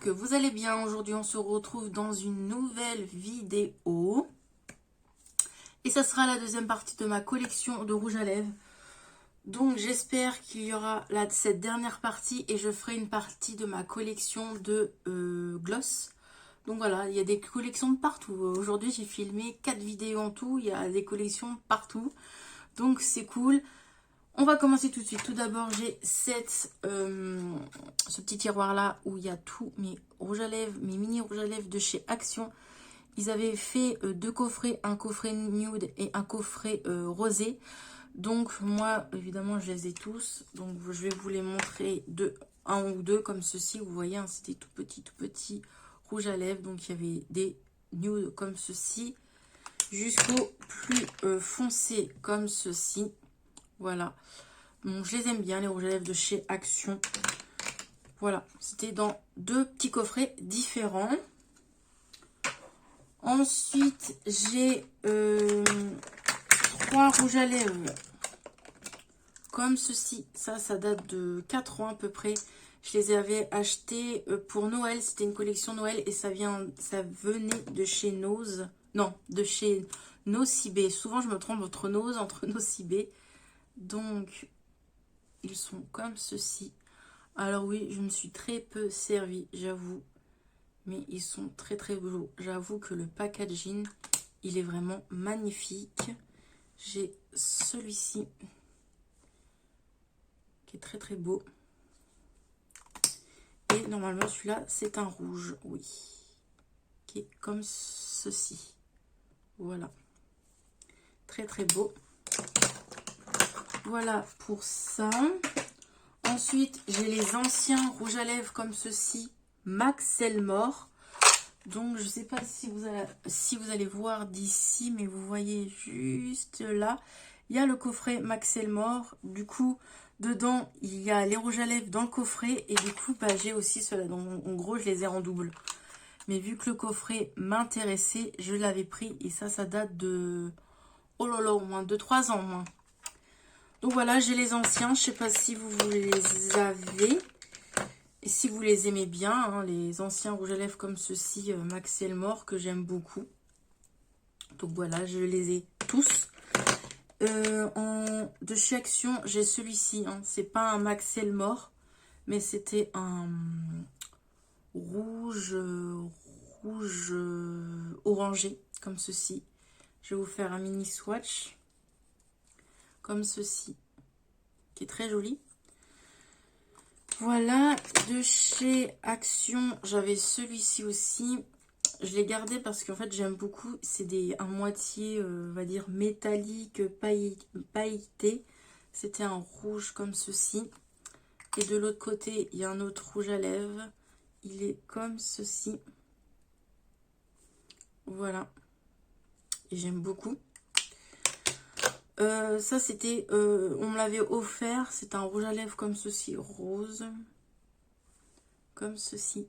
que vous allez bien. Aujourd'hui, on se retrouve dans une nouvelle vidéo. Et ça sera la deuxième partie de ma collection de rouge à lèvres. Donc, j'espère qu'il y aura cette dernière partie et je ferai une partie de ma collection de gloss. Donc voilà, il y a des collections de partout. Aujourd'hui, j'ai filmé 4 vidéos en tout. Il y a des collections partout. Donc, c'est cool. On va commencer tout de suite. Tout d'abord, j'ai ce petit tiroir là où il y a tous mes rouges à lèvres, mes mini rouges à lèvres de chez Action. Ils avaient fait 2 coffrets, un coffret nude et un coffret rosé. Donc moi, évidemment, je les ai tous. Donc je vais vous les montrer un ou deux comme ceci. Vous voyez, hein, c'était tout petit rouge à lèvres. Donc il y avait des nudes comme ceci jusqu'au plus foncé comme ceci. Voilà. Bon, je les aime bien, les rouges à lèvres de chez Action. Voilà. C'était dans 2 petits coffrets différents. Ensuite, j'ai 3 rouges à lèvres comme ceci. Ça date de 4 ans à peu près. Je les avais achetés pour Noël. C'était une collection Noël et ça venait de chez Nose. Non, de chez Nocibé. Souvent, je me trompe entre Nose, entre Nocibé. Donc, ils sont comme ceci. Alors oui, je me suis très peu servie, j'avoue. Mais ils sont très beaux. J'avoue que le packaging, il est vraiment magnifique. J'ai celui-ci qui est très beau. Et normalement, celui-là, c'est un rouge, oui. Qui est comme ceci. Voilà. Très beau. Voilà pour ça. Ensuite, j'ai les anciens rouges à lèvres comme ceci, Max Elmore. Donc, je ne sais pas si vous allez voir d'ici, mais vous voyez juste là, il y a le coffret Max Elmore. Du coup, dedans, il y a les rouges à lèvres dans le coffret. Et du coup, bah, j'ai aussi ceux-là. Donc, en gros, je les ai en double. Mais vu que le coffret m'intéressait, je l'avais pris. Et ça date de... Oh là là, au moins 2-3 ans, moins. Donc voilà, j'ai les anciens. Je ne sais pas si vous les avez. Et si vous les aimez bien, hein, les anciens rouges à lèvres comme ceci, Max Elmore, que j'aime beaucoup. Donc voilà, je les ai tous. De chez Action, j'ai celui-ci. Hein. C'est pas un Max Elmore, mais c'était un rouge orangé, comme ceci. Je vais vous faire un mini swatch. Comme ceci, qui est très joli. Voilà, de chez Action, j'avais celui-ci aussi. Je l'ai gardé parce qu'en fait, j'aime beaucoup. C'est un moitié, on va dire, métallique, pailleté. C'était un rouge comme ceci. Et de l'autre côté, il y a un autre rouge à lèvres. Il est comme ceci. Voilà. Et j'aime beaucoup. Ça c'était, on me l'avait offert, c'est un rouge à lèvres comme ceci, rose, comme ceci.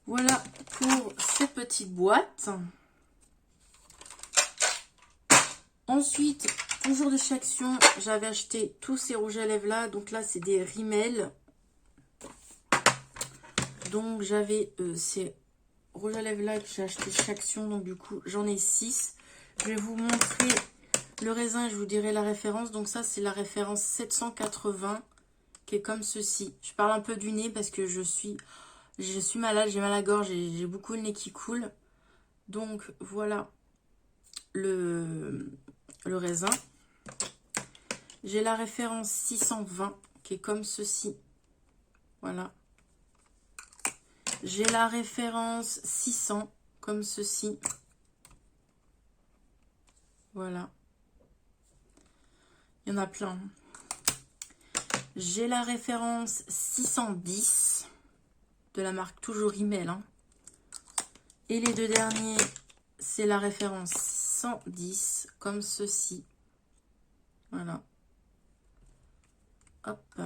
Voilà pour ces petites boîtes. Ensuite, toujours de chez Action, j'avais acheté tous ces rouges à lèvres là, donc là c'est des Rimmel. Donc j'avais ces rouges à lèvres là que j'ai acheté chez Action, donc du coup j'en ai 6. Je vais vous montrer le raisin et je vous dirai la référence. Donc ça, c'est la référence 780 qui est comme ceci. Je parle un peu du nez parce que je suis malade, j'ai mal à la gorge et j'ai beaucoup le nez qui coule. Donc voilà le raisin. J'ai la référence 620 qui est comme ceci. Voilà. J'ai la référence 600 comme ceci. Voilà. Il y en a plein. J'ai la référence 610 de la marque toujours Rimmel. Hein. Et les 2 derniers, c'est la référence 110 comme ceci. Voilà. Hop.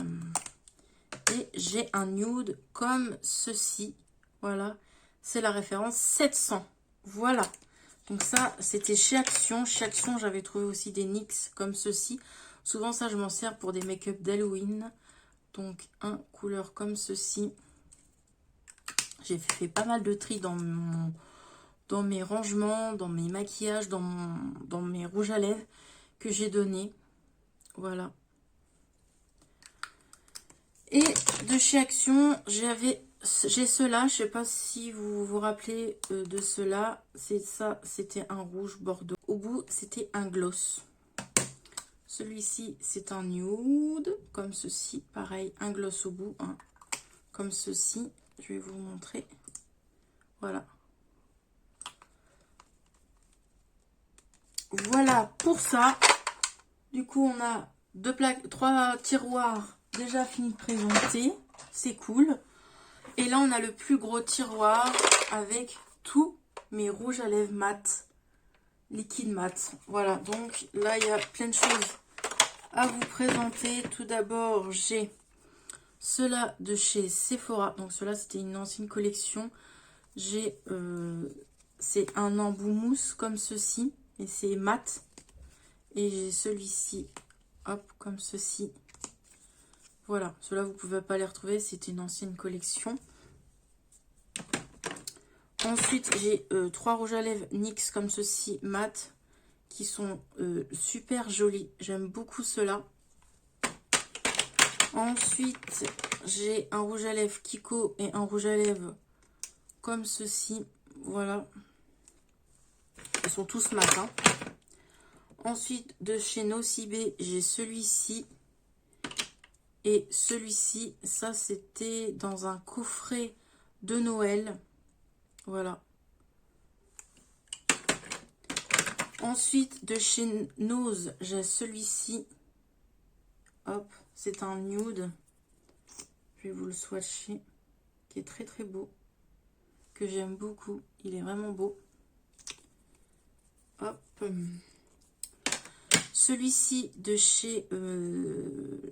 Et j'ai un nude comme ceci. Voilà. C'est la référence 700. Voilà. Donc ça, c'était chez Action. Chez Action, j'avais trouvé aussi des NYX comme ceci. Souvent, ça, je m'en sers pour des make-up d'Halloween. Donc, un couleur comme ceci. J'ai fait pas mal de tri dans mes rangements, dans mes maquillages, dans mes rouges à lèvres que j'ai donné. Voilà. Et de chez Action, j'ai cela. Je sais pas si vous vous rappelez de cela. C'est ça, c'était un rouge bordeaux. Au bout, c'était un gloss. Celui-ci, c'est un nude, comme ceci. Pareil, un gloss au bout, hein, comme ceci. Je vais vous montrer. Voilà. Voilà pour ça. Du coup, on a 3 tiroirs déjà finis de présenter. C'est cool. Et là, on a le plus gros tiroir avec tous mes rouges à lèvres mat, liquide mat. Voilà, donc là, il y a plein de choses à vous présenter. Tout d'abord, j'ai cela de chez Sephora. Donc, cela, c'était une ancienne collection. J'ai, c'est un embout mousse comme ceci. Et c'est mat. Et j'ai celui-ci, hop, comme ceci. Voilà, ceux-là, vous ne pouvez pas les retrouver. C'était une ancienne collection. Ensuite, j'ai 3 rouges à lèvres NYX comme ceci, mat, qui sont super jolis. J'aime beaucoup ceux-là. Ensuite, j'ai un rouge à lèvres Kiko et un rouge à lèvres comme ceci. Voilà. Ils sont tous mat, hein. Ensuite, de chez Nocibé, j'ai celui-ci. Et celui-ci, ça, c'était dans un coffret de Noël. Voilà. Ensuite, de chez Nose, j'ai celui-ci. Hop, c'est un nude. Je vais vous le swatcher. Qui est très très beau. Que j'aime beaucoup. Il est vraiment beau. Hop. Celui-ci de chez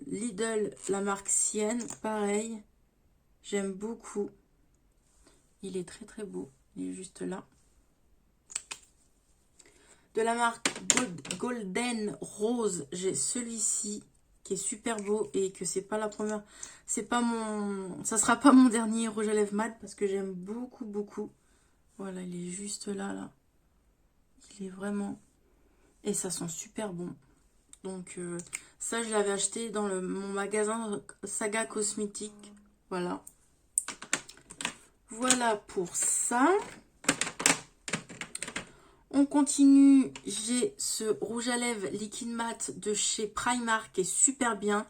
Lidl, la marque Sienne. Pareil. J'aime beaucoup. Il est très très beau. Il est juste là. De la marque Golden Rose, j'ai celui-ci qui est super beau et que c'est pas la première. C'est pas mon. Ça sera pas mon dernier rouge à lèvres mat parce que j'aime beaucoup beaucoup. Voilà, il est juste là, là. Il est vraiment. Et ça sent super bon. Donc ça, je l'avais acheté dans mon magasin Saga Cosmétique. Voilà. Voilà pour ça. On continue. J'ai ce rouge à lèvres liquide mat de chez Primark qui est super bien.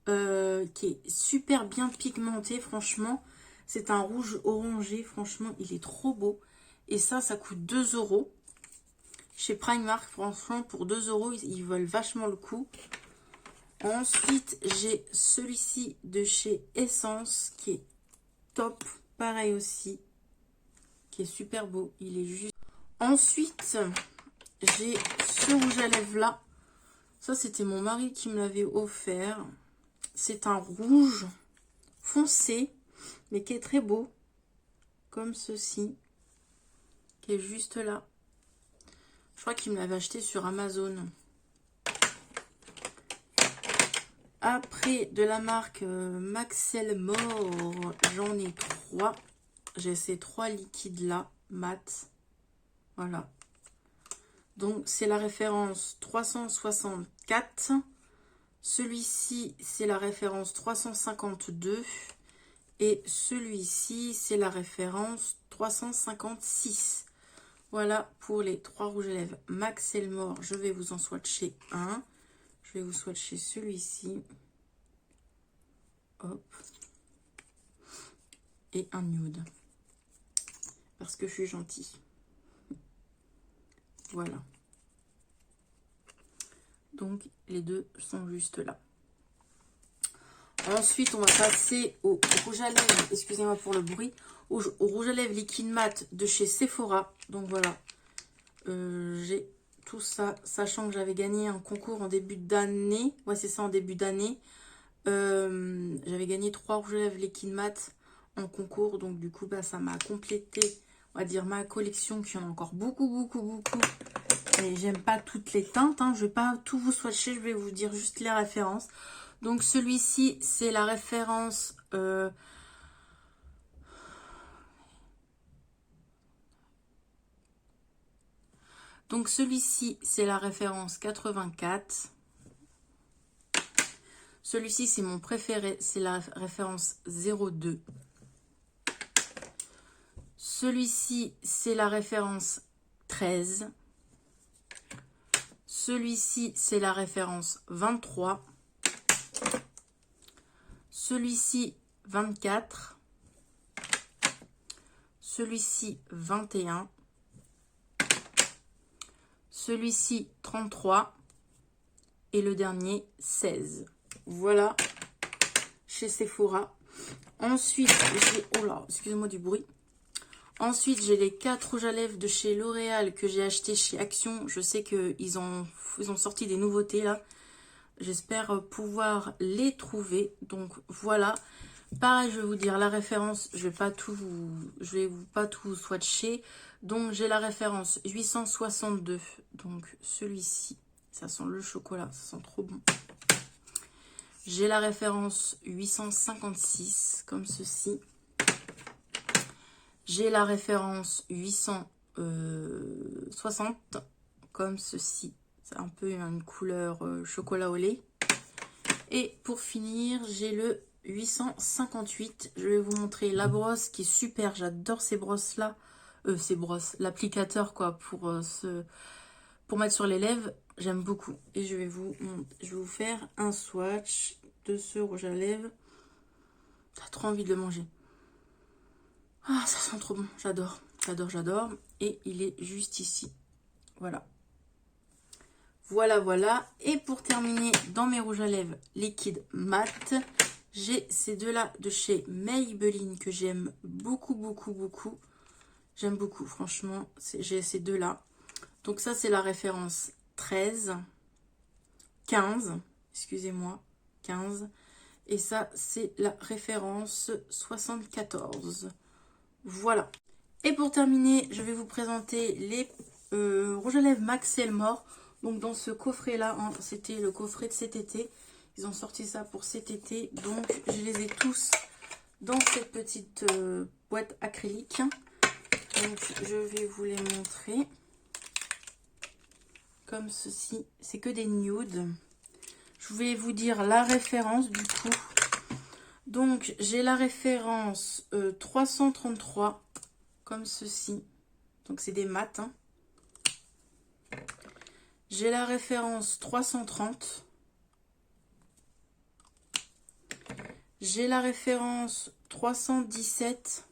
Qui est super bien pigmenté, franchement. C'est un rouge orangé. Franchement, il est trop beau. Et ça coûte 2 €. Chez Primark, franchement, pour 2 €, ils veulent vachement le coup. Ensuite, j'ai celui-ci de chez Essence qui est top. Pareil aussi. Qui est super beau. Il est juste... Ensuite, j'ai ce rouge à lèvres là. Ça, c'était mon mari qui me l'avait offert. C'est un rouge foncé, mais qui est très beau. Comme ceci. Qui est juste là. Je crois qu'il me l'avait acheté sur Amazon. Après, de la marque Maxel Mort, j'en ai 3. J'ai ces 3 liquides là, mat. Voilà. Donc, c'est la référence 364. Celui-ci, c'est la référence 352. Et celui-ci, c'est la référence 356. Voilà pour les 3 rouges à lèvres Max Elmore. Je vais vous en swatcher un. Je vais vous swatcher celui-ci. Hop. Et un nude. Parce que je suis gentille. Voilà. Donc, les deux sont juste là. Ensuite, on va passer au rouge à lèvres. Excusez-moi pour le bruit. Au rouge à lèvres liquide mat de chez Sephora. Donc, voilà. J'ai tout ça. Sachant que j'avais gagné un concours en début d'année. Ouais, c'est ça, en début d'année. J'avais gagné 3 rouges à lèvres liquide mat en concours. Donc, du coup, bah, ça m'a complété, on va dire, ma collection. Qui en a encore beaucoup, beaucoup, beaucoup. Et j'aime pas toutes les teintes, hein. Je vais pas tout vous swatcher, je vais vous dire juste les références. Donc celui-ci, c'est la référence Donc celui-ci, c'est la référence 84. Celui-ci, c'est mon préféré, c'est la référence 02. Celui-ci, c'est la référence 13. Celui-ci, c'est la référence 23. Celui-ci, 24. Celui-ci, 21. Celui-ci, 33. Et le dernier, 16. Voilà, chez Sephora. Ensuite, j'ai... Oh là, excusez-moi du bruit. Ensuite, j'ai les 4 rouges à lèvres de chez L'Oréal que j'ai acheté chez Action. Je sais qu'ils ont sorti des nouveautés là. J'espère pouvoir les trouver. Donc voilà. Pareil, je vais vous dire la référence. Je vais pas tout swatcher. Donc j'ai la référence 862. Donc celui-ci, ça sent le chocolat, ça sent trop bon. J'ai la référence 856 comme ceci. J'ai la référence 860 comme ceci. C'est un peu une couleur chocolat au lait. Et pour finir, j'ai le 858. Je vais vous montrer la brosse qui est super. J'adore ces brosses-là. L'applicateur quoi pour mettre sur les lèvres. J'aime beaucoup. Et je vais vous faire un swatch de ce rouge à lèvres. T'as trop envie de le manger. Ah, ça sent trop bon. J'adore. J'adore, j'adore. Et il est juste ici. Voilà. Voilà, voilà. Et pour terminer, dans mes rouges à lèvres liquide mat, j'ai ces deux-là de chez Maybelline que j'aime beaucoup, beaucoup, beaucoup. J'aime beaucoup, franchement. J'ai ces deux-là. Donc ça, c'est la référence 13, 15, excusez-moi, 15. Et ça, c'est la référence 74. Voilà. Et pour terminer, je vais vous présenter les rouges à lèvres Max Elmore. Donc dans ce coffret-là, hein, c'était le coffret de cet été. Ils ont sorti ça pour cet été. Donc je les ai tous dans cette petite boîte acrylique. Donc je vais vous les montrer. Comme ceci. C'est que des nudes. Je vais vous dire la référence du coup. Donc j'ai la référence 333. Comme ceci. Donc c'est des mats. Hein. J'ai la référence 330. J'ai la référence 317.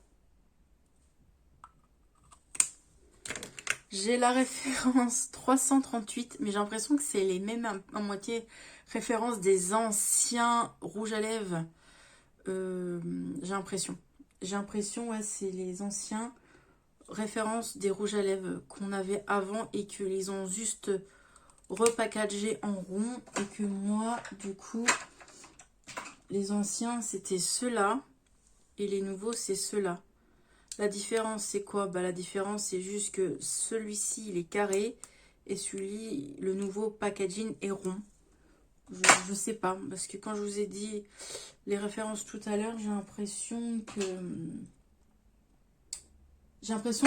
J'ai la référence 338. Mais j'ai l'impression que c'est les mêmes à moitié références des anciens rouges à lèvres. J'ai l'impression. J'ai l'impression, ouais, c'est les anciens références des rouges à lèvres qu'on avait avant et qu'ils ont juste repackagé en rond. Et que moi, du coup, les anciens, c'était ceux-là. Et les nouveaux, c'est ceux-là. La différence, c'est quoi? Bah, la différence, c'est juste que celui-ci, il est carré. Et celui, le nouveau packaging est rond. Je sais pas. Parce que quand je vous ai dit les références tout à l'heure, j'ai l'impression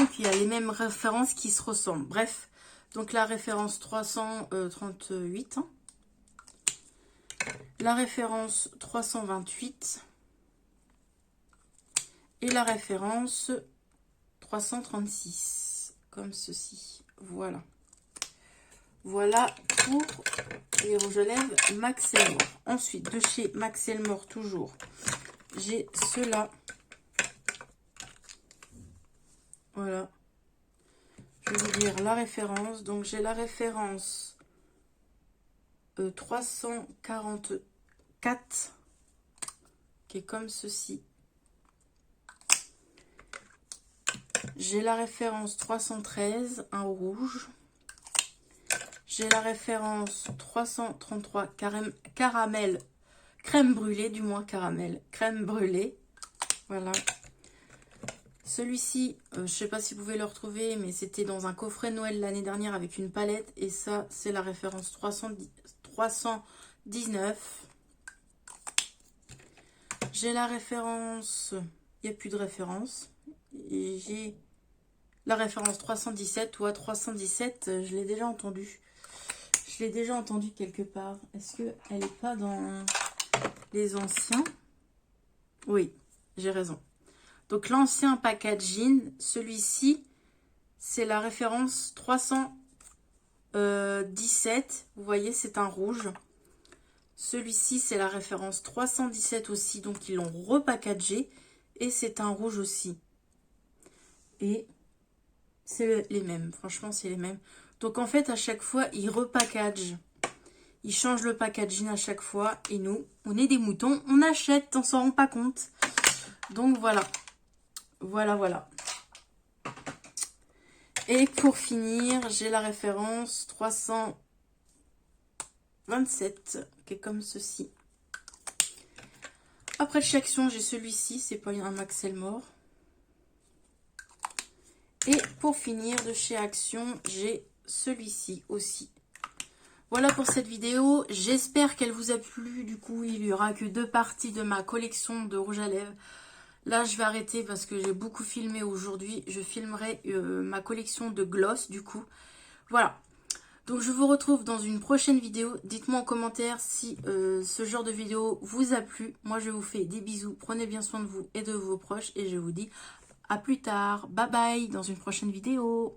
qu'il y a les mêmes références qui se ressemblent. Bref. Donc la référence 338. Hein. La référence 328. Et la référence 336. Comme ceci. Voilà. Voilà pour les rouges à lèvres Max Elmore. Ensuite, de chez Max Elmore, toujours, j'ai ceux-là. Voilà. Je vais vous dire la référence. Donc, j'ai la référence 344, qui est comme ceci. J'ai la référence 313, un rouge. J'ai la référence 333, caramel, crème brûlée, du moins caramel, crème brûlée. Voilà. Celui-ci, je ne sais pas si vous pouvez le retrouver, mais c'était dans un coffret Noël l'année dernière avec une palette. Et ça, c'est la référence 319. J'ai la référence, il n'y a plus de référence. Et j'ai la référence 317 ou à 317, je l'ai déjà entendu. Je l'ai déjà entendu quelque part. Est-ce qu'elle n'est pas dans les anciens? Oui, j'ai raison. Donc l'ancien packaging, celui-ci, c'est la référence 317. Vous voyez, c'est un rouge. Celui-ci, c'est la référence 317 aussi. Donc ils l'ont repackagé. Et c'est un rouge aussi. Et c'est les mêmes. Franchement, c'est les mêmes. Donc en fait, à chaque fois, ils repackagent. Ils changent le packaging à chaque fois. Et nous, on est des moutons. On achète, on s'en rend pas compte. Donc voilà. Voilà. Et pour finir, j'ai la référence 327, qui est comme ceci. Après de chez Action, j'ai celui-ci, c'est pas un Maxel Mort. Et pour finir, de chez Action, j'ai celui-ci aussi. Voilà pour cette vidéo. J'espère qu'elle vous a plu. Du coup, il n'y aura que 2 parties de ma collection de rouge à lèvres. Là, je vais arrêter parce que j'ai beaucoup filmé aujourd'hui. Je filmerai ma collection de gloss, du coup. Voilà. Donc, je vous retrouve dans une prochaine vidéo. Dites-moi en commentaire si ce genre de vidéo vous a plu. Moi, je vous fais des bisous. Prenez bien soin de vous et de vos proches. Et je vous dis à plus tard. Bye bye dans une prochaine vidéo.